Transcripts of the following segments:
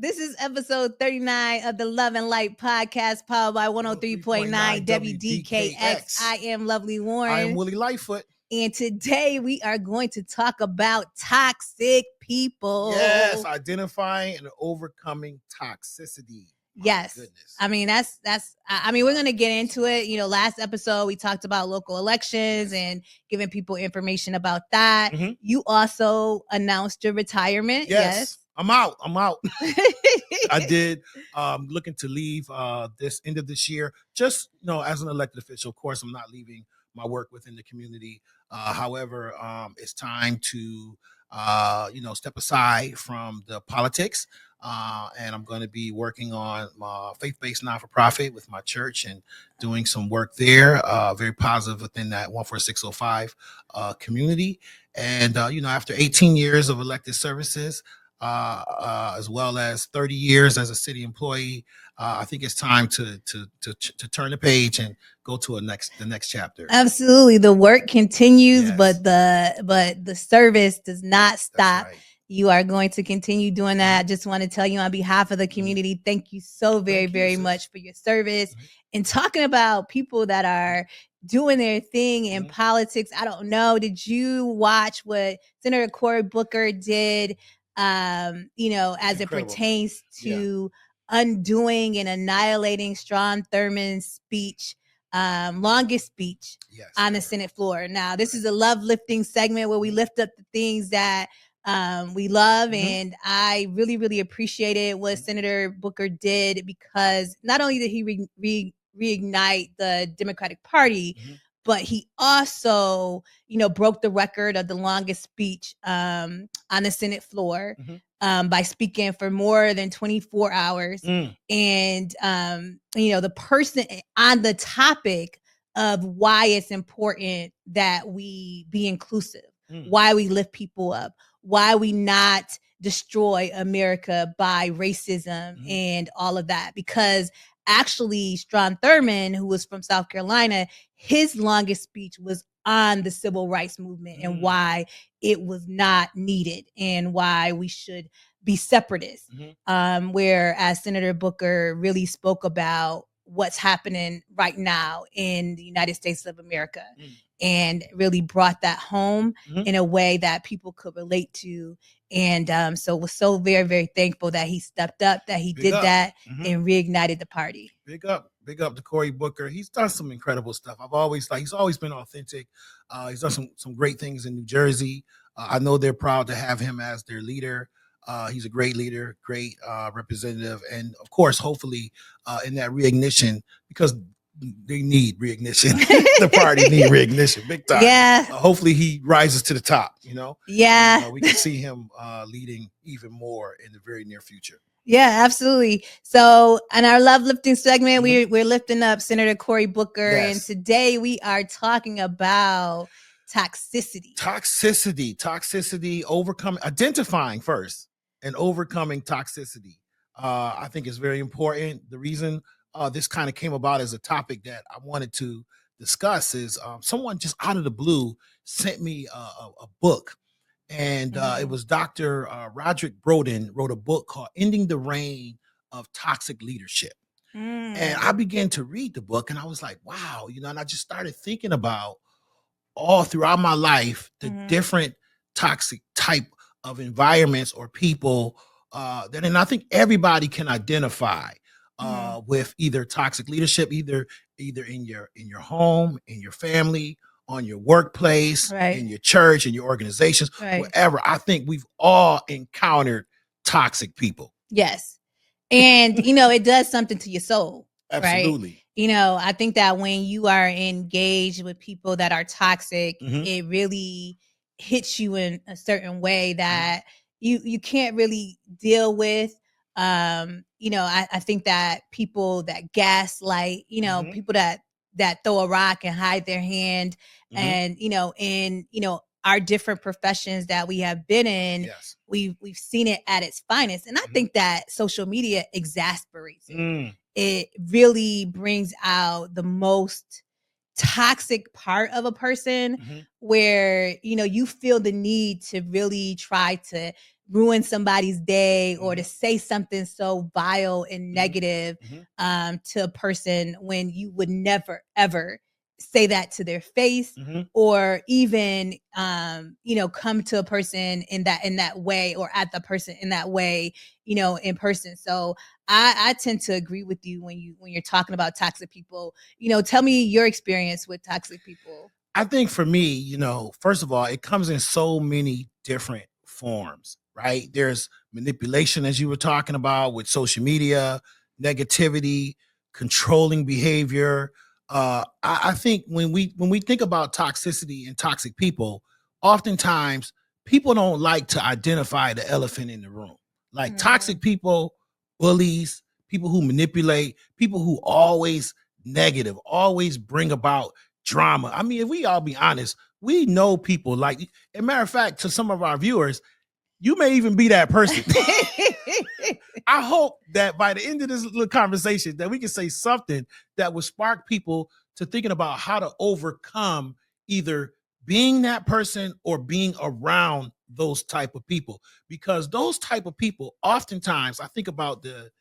This is episode 39 of the Love and Light podcast, powered by 103.9 WDKX. I am Lovely Warren. I am Willie Lightfoot. And today we are going to talk about toxic people. Yes, identifying and overcoming toxicity. Yes. Goodness. I mean, we're going to get into it. You know, last episode we talked about local elections and giving people information about that. Mm-hmm. You also announced your retirement. Yes. I'm out. I did. Looking to leave this end of this year. Just, as an elected official, of course, I'm not leaving my work within the community. However, it's time to, step aside from the politics. And I'm going to be working on my faith-based not-for-profit with my church and doing some work there. Very positive within that 14605 community. And, after 18 years of elected services, as well as 30 years as a city employee, I think it's time to turn the page and go to the next chapter. Absolutely, the work continues, yes. but the service does not stop. Right. You are going to continue doing that. I just want to tell you on behalf of the community, thank you so very much for your service. Mm-hmm. And talking about people that are doing their thing in politics, I don't know. Did you watch what Senator Cory Booker did? As Incredible. It pertains to undoing and annihilating Strom Thurmond's speech, longest speech on the Senate floor. Now, this is a love lifting segment where we lift up the things that we love, and I really appreciated what Senator Booker did, because not only did he reignite the Democratic Party, but he also, broke the record of the longest speech on the Senate floor by speaking for more than 24 hours. And, the person on the topic of why it's important that we be inclusive, why we lift people up, why we not destroy America by racism and all of that. Because actually, Strom Thurmond, who was from South Carolina, his longest speech was on the civil rights movement and why it was not needed and why we should be separatists. Whereas Senator Booker really spoke about what's happening right now in the United States of America and really brought that home in a way that people could relate to. And so was so very thankful that he stepped up, that he did that and reignited the party. Big up to Cory Booker. He's done some incredible stuff. He's always been authentic. He's done some great things in New Jersey. I know they're proud to have him as their leader. He's a great leader, great representative. And of course, hopefully in that reignition, because they need reignition. The party need reignition big time. Yeah. Hopefully he rises to the top, Yeah. We can see him leading even more in the very near future. Yeah, absolutely. So in our love lifting segment, we're lifting up Senator Cory Booker. Yes. And today we are talking about toxicity, identifying first and overcoming toxicity. I think is very important. The reason this kind of came about as a topic that I wanted to discuss is someone just out of the blue sent me a book. And it was Dr. Roderick Broden wrote a book called Ending the Reign of Toxic Leadership. And I began to read the book and I was like, wow, and I just started thinking about all throughout my life, the different toxic type of environments or people and I think everybody can identify with either toxic leadership, either in your home, in your family, on your workplace, in your church, in your organizations, wherever. I think we've all encountered toxic people. Yes. And, it does something to your soul. Absolutely. Right? I think that when you are engaged with people that are toxic, it really hits you in a certain way that you can't really deal with. I think that people that gaslight, people that throw a rock and hide their hand and, in, our different professions that we have been in, we've seen it at its finest. And I think that social media exasperates it. It really brings out the most toxic part of a person where, you feel the need to really try to ruin somebody's day or to say something so vile and negative to a person when you would never, ever say that to their face or even, come to a person in that way or at the person in that way, in person. So I tend to agree with you when you're talking about toxic people. Tell me your experience with toxic people. I think for me, first of all, it comes in so many different forms, right? There's manipulation, as you were talking about, with social media, negativity, controlling behavior. I think when we think about toxicity and toxic people, oftentimes people don't like to identify the elephant in the room. Like toxic people, bullies, people who manipulate, people who always negative, always bring about drama. I mean, if we all be honest, we know people like, as a matter of fact, to some of our viewers, you may even be that person. I hope that by the end of this little conversation that we can say something that will spark people to thinking about how to overcome either being that person or being around those type of people. Because those type of people, oftentimes, I think about the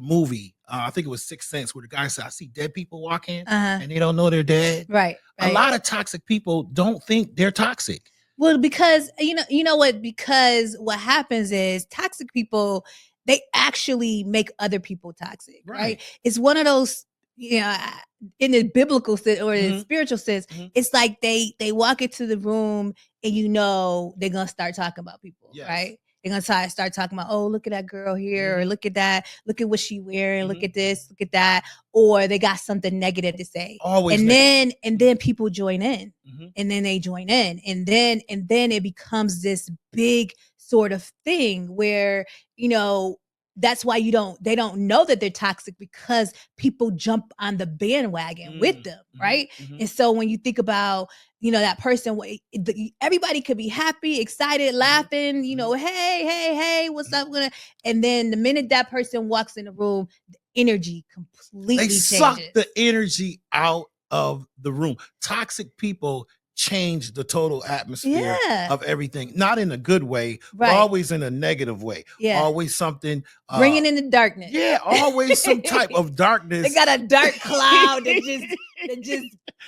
movie, I think it was Sixth Sense, where the guy said, I see dead people walking and they don't know they're dead. Right. A lot of toxic people don't think they're toxic. Well, because you know what? Because what happens is toxic people, they actually make other people toxic, right? It's one of those, in the biblical sense or the spiritual sense, it's like they walk into the room and they're gonna start talking about people, right? They're gonna start talking about, oh, look at that girl here, or look at that, look at what she wearing, look at this, look at that, or they got something negative to say. Always and negative. then people join in, and then they join in, and then it becomes this big sort of thing where that's why they don't know that they're toxic, because people jump on the bandwagon with them, right? And so when you think about that person, everybody could be happy, excited, laughing, hey, what's up? And then the minute that person walks in the room, the energy completely changes. Suck the energy out of the room. Toxic people change the total atmosphere of everything, not in a good way, but always in a negative way. Always something bringing in the darkness. Always some type of darkness. They got a dark cloud that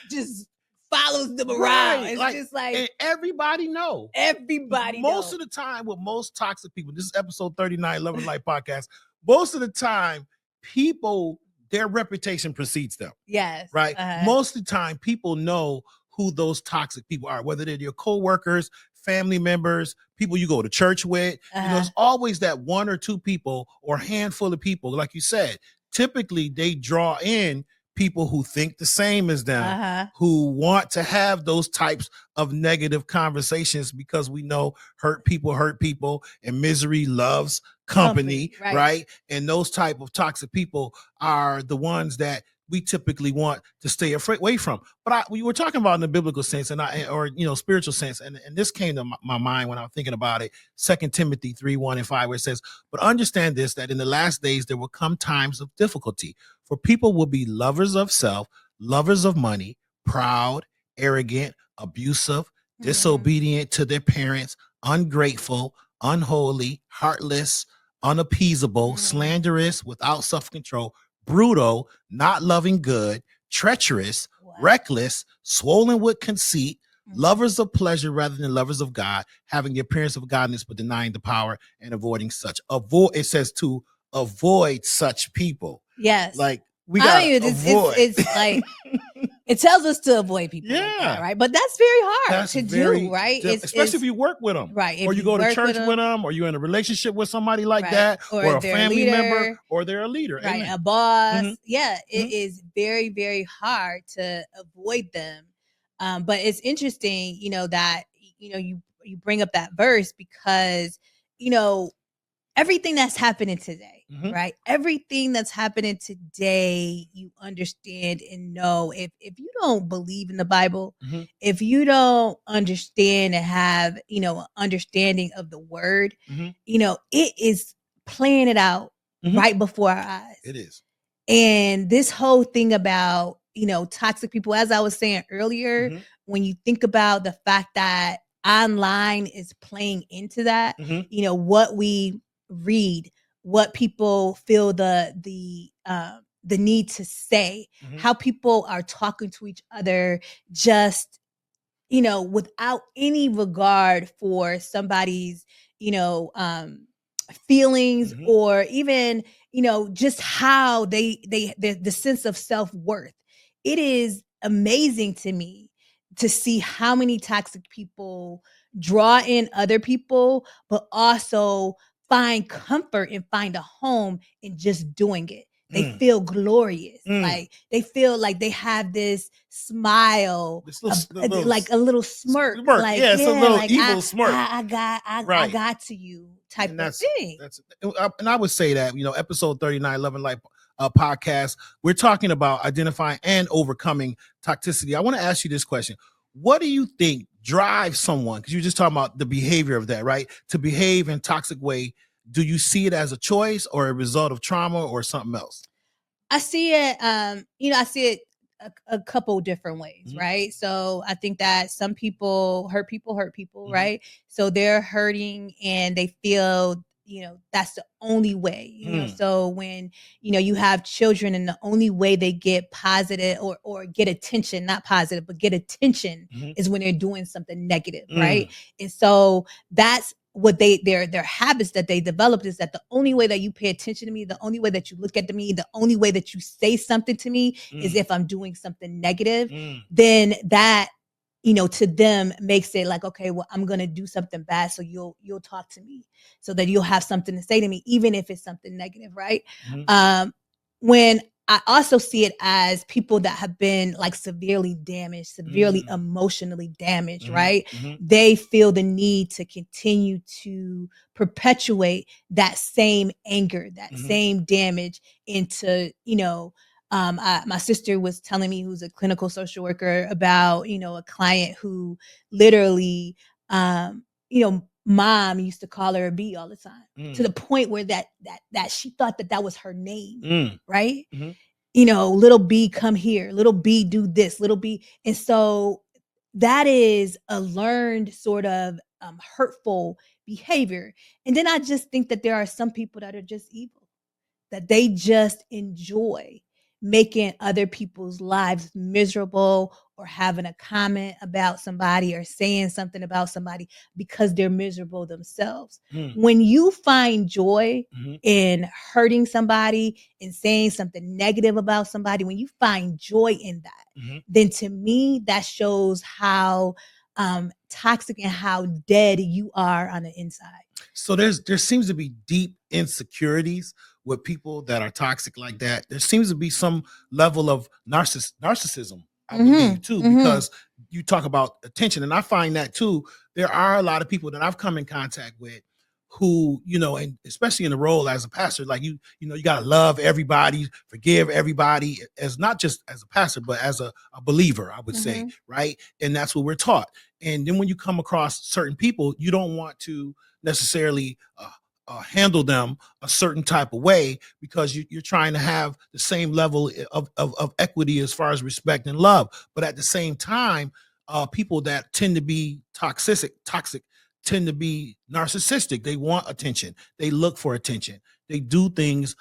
just follows them around. It's just like, and everybody know. Everybody most of the time with most toxic people, this is episode 39, Love and Light podcast. Most of the time, people, their reputation precedes them. Yes. Right. Most of the time, people know who those toxic people are, whether they're your co-workers, family members, people you go to church with. There's always that one or two people or handful of people, like you said. Typically, they draw in people who think the same as them, who want to have those types of negative conversations, because we know hurt people, and misery loves company, right? And those type of toxic people are the ones that we typically want to stay away from. But we were talking about in the biblical sense or spiritual sense. And this came to my mind when I was thinking about it. 2 Timothy 3:1-5, where it says, but understand this, that in the last days, there will come times of difficulty, for people will be lovers of self, lovers of money, proud, arrogant, abusive, disobedient to their parents, ungrateful, unholy, heartless, unappeasable, slanderous, without self-control, brutal, not loving good, treacherous, reckless, swollen with conceit, lovers of pleasure rather than lovers of God, having the appearance of godliness but denying the power, and avoiding such. It says to avoid such people. Yes. Like we got to avoid. It's like it tells us to avoid people like that, right? But that's very hard to do, right? Especially if you work with them, right? Or you go to church with them, or you're in a relationship with somebody like that, or a family member, or they're a leader, right? A boss. It is very, very hard to avoid them. But it's interesting, that you bring up that verse, because everything that's happening today, right? Everything that's happening today, you understand and know. If you don't believe in the Bible, if you don't understand and have, understanding of the word, it is playing it out right before our eyes. It is. And this whole thing about, toxic people, as I was saying earlier, when you think about the fact that online is playing into that. You know, what we read, what people feel the need to say, how people are talking to each other, just, you know, without any regard for somebody's, you know, feelings, or even, you know, just how the sense of self-worth. It is amazing to me to see how many toxic people draw in other people, but also find comfort and find a home in just doing it. They feel glorious. Like they feel like they have this smile, like a little smirk. Like, yeah, it's a little like, evil smirk. I got to you type of thing. And I would say that, you know, episode 39, Love and Life podcast, we're talking about identifying and overcoming toxicity. I want to ask you this question. What do you think drives someone, because you're just talking about the behavior of that, right? To behave in toxic way. Do you see it as a choice or a result of trauma or something else? I see it, you know, I see it a couple different ways, right? So I think that some people hurt people, right? So they're hurting and they feel, you know, that's the only way, you know. So when, you know, you have children and the only way they get positive or get attention, not positive, but get attention is when they're doing something negative, right? And so that's what their habits that they developed, is that the only way that you pay attention to me, the only way that you look at me, the only way that you say something to me is if I'm doing something negative. Then that, you know, to them makes it like, okay, well, I'm going to do something bad, so you'll talk to me, so that you'll have something to say to me, even if it's something negative, right? When I also see it as people that have been like severely damaged, severely emotionally damaged, right? They feel the need to continue to perpetuate that same anger, that same damage into, you know, my sister was telling me, who's a clinical social worker, about, you know, a client who literally, you know, mom used to call her a B all the time, to the point where that she thought that was her name, right? You know, little B, come here, little B, do this, little B. And so that is a learned sort of hurtful behavior. And then I just think that there are some people that are just evil, that they just enjoy making other people's lives miserable, or having a comment about somebody or saying something about somebody because they're miserable themselves. When you find joy in hurting somebody and saying something negative about somebody, when you find joy in that, then to me, that shows how toxic and how dead you are on the inside. So there seems to be deep insecurities with people that are toxic like that. There seems to be some level of narcissism, I believe, too, because you talk about attention. And I find that too, there are a lot of people that I've come in contact with who, you know, and especially in the role as a pastor, like you know, you got to love everybody, forgive everybody, as not just as a pastor, but as a believer, I would say, right? And that's what we're taught. And then when you come across certain people, you don't want to necessarily handle them a certain type of way, because you're trying to have the same level of equity as far as respect and love. But at the same time, people that tend to be toxic tend to be narcissistic. They want attention. They look for attention. They do things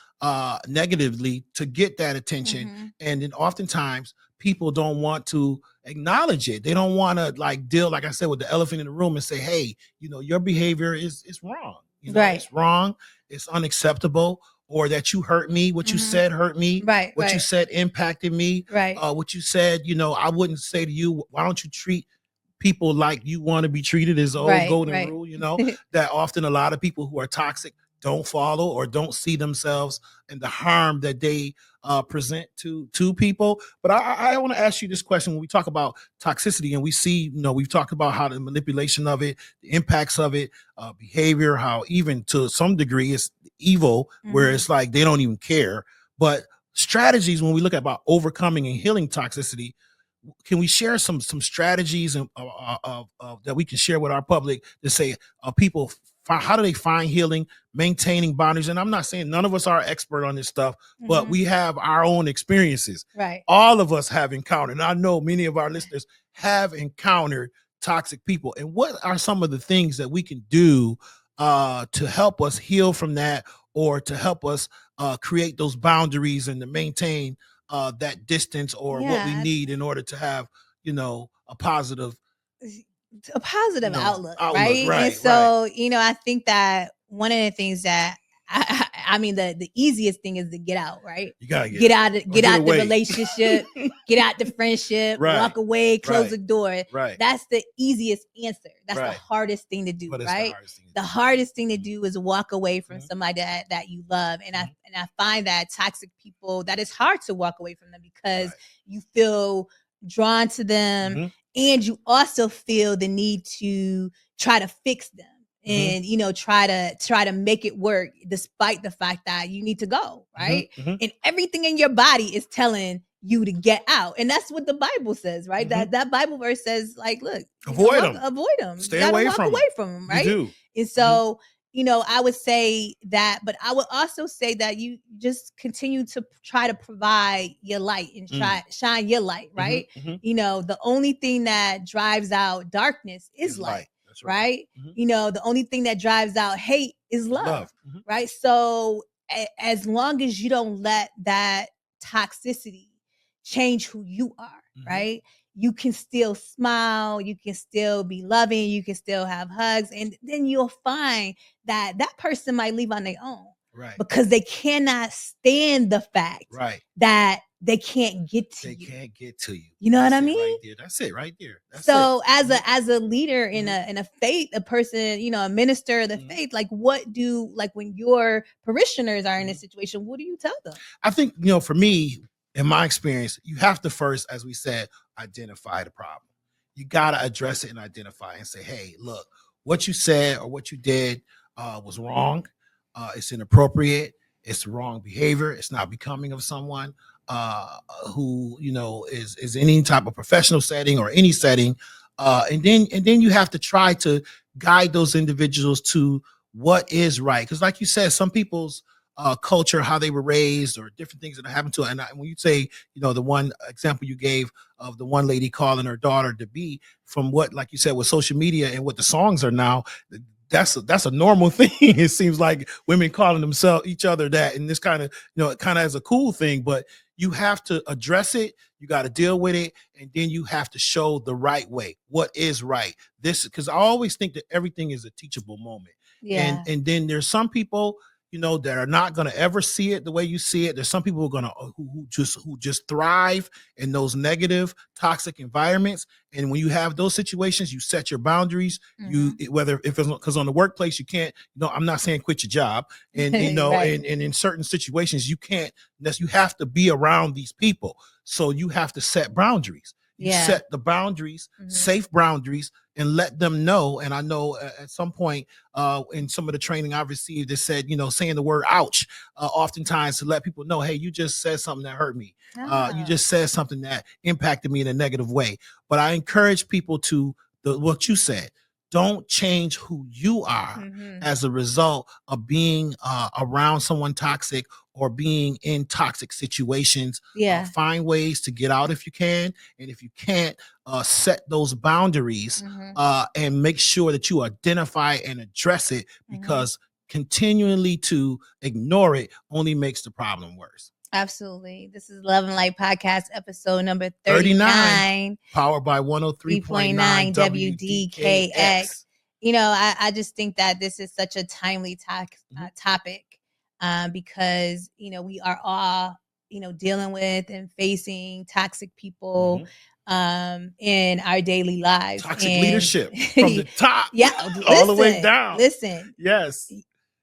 negatively to get that attention. And then oftentimes people don't want to acknowledge it. They don't want to like deal, like I said, with the elephant in the room and say, hey, you know, your behavior is wrong. You know, it's wrong. It's unacceptable. Or that you hurt me. What you said hurt me. What you said impacted me. What you said, you know, I wouldn't say to you, why don't you treat people like you want to be treated, is the old golden rule, you know, that often a lot of people who are toxic don't follow or don't see themselves and the harm that they present to people. But I want to ask you this question. When we talk about toxicity and we see, you know, we've talked about how the manipulation of it, the impacts of it, behavior, how even to some degree it's evil, where it's like they don't even care. But strategies, when we look at about overcoming and healing toxicity, can we share some strategies and that we can share with our public to say people how do they find healing, maintaining boundaries? And I'm not saying none of us are expert on this stuff, but we have our own experiences. Right. All of us have encountered, and I know many of our listeners have encountered toxic people, and what are some of the things that we can do to help us heal from that, or to help us create those boundaries and to maintain that distance, or what we need in order to have, a positive outlook, right? And so, I think that one of the things that I mean, the easiest thing is to get out, right? You gotta get out the relationship, get out the friendship, walk away, close the door. Right. That's the easiest answer. That's the hardest thing to do, right? The hardest thing to do is walk away from somebody that you love. And I find that toxic people, that it's hard to walk away from them because you feel drawn to them, and you also feel the need to try to fix them. And try to make it work despite the fact that you need to go, right? And everything in your body is telling you to get out, and that's what the Bible says, right? That Bible verse says, like, look, avoid them, stay away from them, right? You do. And so I would say that, but I would also say that you just continue to try to provide your light and shine your light, right? The only thing that drives out darkness is light. Right? The only thing that drives out hate is love. Right? So as long as you don't let that toxicity change who you are, right? You can still smile, you can still be loving, you can still have hugs, and then you'll find that person might leave on their own. Right. Because they cannot stand the fact that they can't get to you. They can't get to you. You know what I mean? Right there. That's it right there. So as a leader in a faith, a person, a minister of the faith, like when your parishioners are in a situation, what do you tell them? I think, for me, in my experience, you have to first, as we said, identify the problem. You got to address it and identify and say, hey, look, what you said or what you did was wrong. It's inappropriate. It's wrong behavior. It's not becoming of someone who is in any type of professional setting or any setting, and then you have to try to guide those individuals to what is right, because like you said, some people's culture, how they were raised, or different things that happen to it. And when you say, the one example you gave of the one lady calling her daughter to be, from what, like you said, with social media and what the songs are now, that's a normal thing. It seems like women calling each other that, and this kind of, kind of as a cool thing, but you have to address it. You got to deal with it. And then you have to show the right way. What is right? Because I always think that everything is a teachable moment. Yeah. And then there's some people, that are not going to ever see it the way you see it. There's some people who are who just thrive in those negative, toxic environments. And when you have those situations, you set your boundaries. Because on the workplace, you can't, I'm not saying quit your job. And, and in certain situations, you can't, you have to be around these people. So you have to set boundaries. You set the boundaries, safe boundaries, and let them know. And I know at some point in some of the training I've received, it said, saying the word ouch, oftentimes to let people know, hey, you just said something that hurt me. You just said something that impacted me in a negative way. But I encourage people to what you said. Don't change who you are as a result of being around someone toxic or being in toxic situations. Find ways to get out if you can. And if you can't, set those boundaries and make sure that you identify and address it, because continually to ignore it only makes the problem worse. Absolutely. This is Love and Light Podcast, episode number 39. Powered by 103.9 WDKX. I just think that this is such a timely topic because, we are all, dealing with and facing toxic people in our daily lives. Toxic leadership from the top all the way down. Listen. Yes.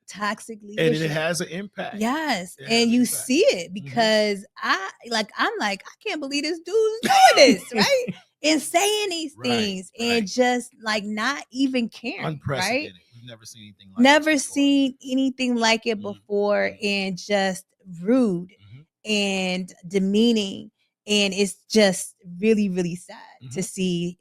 Toxic leadership. And it has an impact. Yes. And you see it because I'm like, I can't believe this dude's doing this, right? And saying these things and just like not even caring. Unprecedented. Right? We've never seen anything like anything like it before, and just rude and demeaning. And it's just really, really sad to see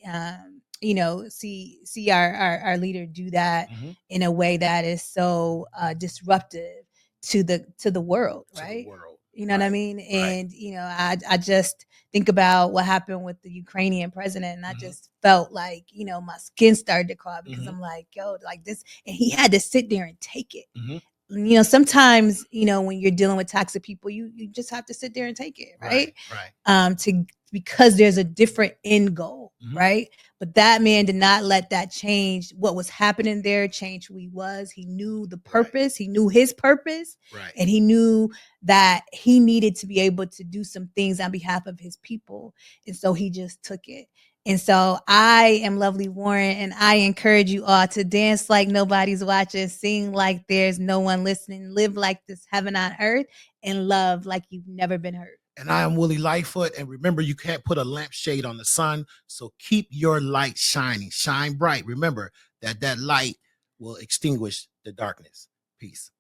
see our leader do that in a way that is so disruptive to the world, right? You know what I mean? And, you know, I just think about what happened with the Ukrainian president. And I just felt like, you know, my skin started to crawl because I'm like, yo, like this. And he had to sit there and take it. You know, sometimes, you know, when you're dealing with toxic people, you just have to sit there and take it. Right. Because there's a different end goal. Right. But that man did not let that change what was happening there, change who he was. He knew the purpose. He knew his purpose. And he knew that he needed to be able to do some things on behalf of his people. And so he just took it. And so I am Lovely Warren, and I encourage you all to dance like nobody's watching, sing like there's no one listening, live like this heaven on earth, and love like you've never been hurt. And I am Willie Lightfoot. And remember, you can't put a lampshade on the sun. So keep your light shining. Shine bright. Remember that light will extinguish the darkness. Peace.